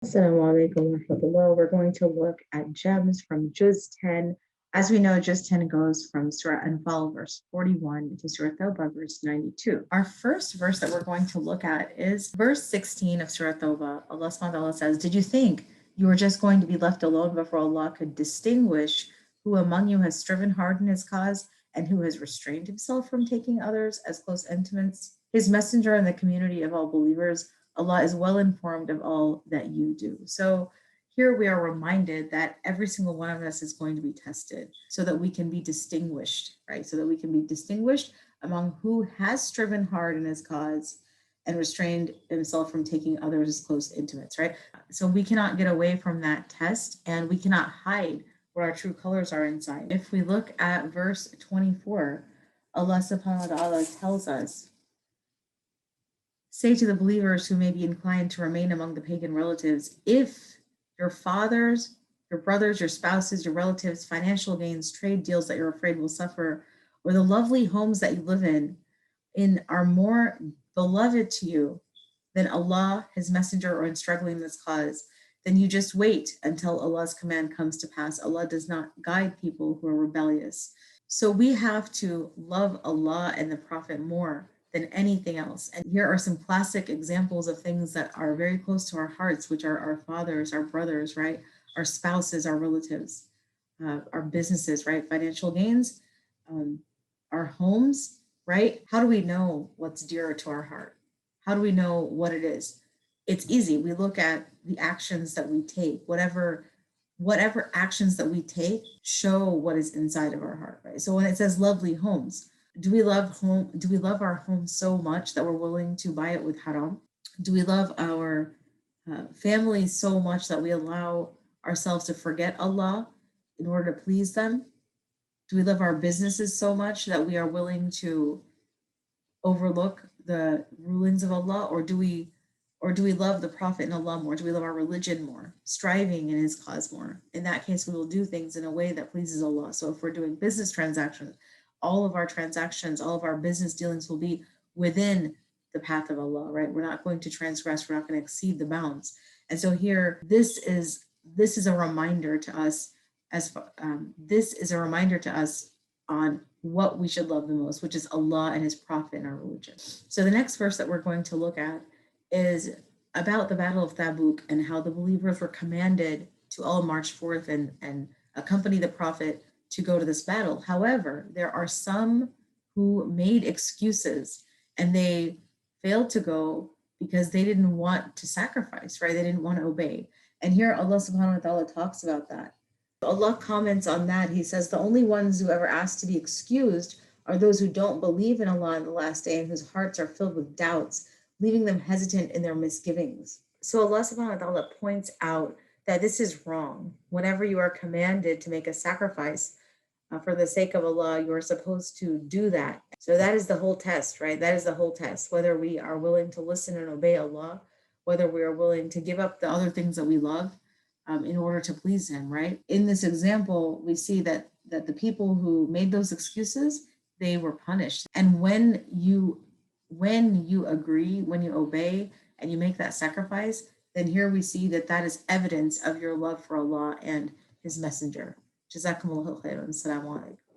Assalamu alaikum wa rahmatullah. We're going to look at gems from Juz 10. As we know, Juz 10 goes from Surah Anfal, verse 41, to Surah Tawbah, verse 92. Our first verse that we're going to look at is verse 16 of Surah Tawbah. Allah subhanahu wa ta'ala says, "Did you think you were just going to be left alone before Allah could distinguish who among you has striven hard in His cause and who has restrained himself from taking others as close intimates? His messenger and the community of all believers, Allah is well informed of all that you do." So here we are reminded that every single one of us is going to be tested so that we can be distinguished, right? So that we can be distinguished among who has striven hard in his cause and restrained himself from taking others as close intimates, right? So we cannot get away from that test and we cannot hide what our true colors are inside. If we look at verse 24, Allah subhanahu wa ta'ala tells us, "Say to the believers who may be inclined to remain among the pagan relatives, if your fathers, your brothers, your spouses, your relatives, financial gains, trade deals that you're afraid will suffer, or the lovely homes that you live in are more beloved to you than Allah, His messenger, or in struggling in this cause, then you just wait until Allah's command comes to pass. Allah does not guide people who are rebellious." So we have to love Allah and the Prophet more than anything else. And here are some classic examples of things that are very close to our hearts, which are our fathers, our brothers, right? Our spouses, our relatives, our businesses, right? Financial gains, um, our homes, right? How do we know what's dearer to our heart? How do we know what it is? It's easy. We look at the actions that we take, whatever actions that we take show what is inside of our heart, right? So when it says lovely homes, do we love our home so much that we're willing to buy it with haram? Do we love our family so much that we allow ourselves to forget Allah in order to please them? Do we love our businesses so much that we are willing to overlook the rulings of Allah, or do we love the Prophet and Allah more? Do we love our religion more, striving in His cause more? In that case, we will do things in a way that pleases Allah. So if we're doing business transactions, all of our transactions, all of our business dealings will be within the path of Allah, right? We're not going to transgress, we're not going to exceed the bounds. And so here, this is a reminder to us this is a reminder to us on what we should love the most, which is Allah and His Prophet and our religion. So the next verse that we're going to look at is about the Battle of Tabuk and how the believers were commanded to all march forth and accompany the Prophet to go to this battle. However, there are some who made excuses and they failed to go because they didn't want to sacrifice, right? They didn't want to obey. And here Allah subhanahu wa ta'ala talks about that. Allah comments on that. He says, "The only ones who ever ask to be excused are those who don't believe in Allah in the last day and whose hearts are filled with doubts, leaving them hesitant in their misgivings." So Allah subhanahu wa ta'ala points out that this is wrong. Whenever you are commanded to make a sacrifice for the sake of Allah, you are supposed to do that. So that is the whole test, right? That is the whole test, whether we are willing to listen and obey Allah, whether we are willing to give up the other things that we love in order to please Him, right? In this example, we see that the people who made those excuses, they were punished. And when you agree, when you obey, and you make that sacrifice, then here we see that that is evidence of your love for Allah and His Messenger. Jazakumullahu khairan. Assalamu alaikum.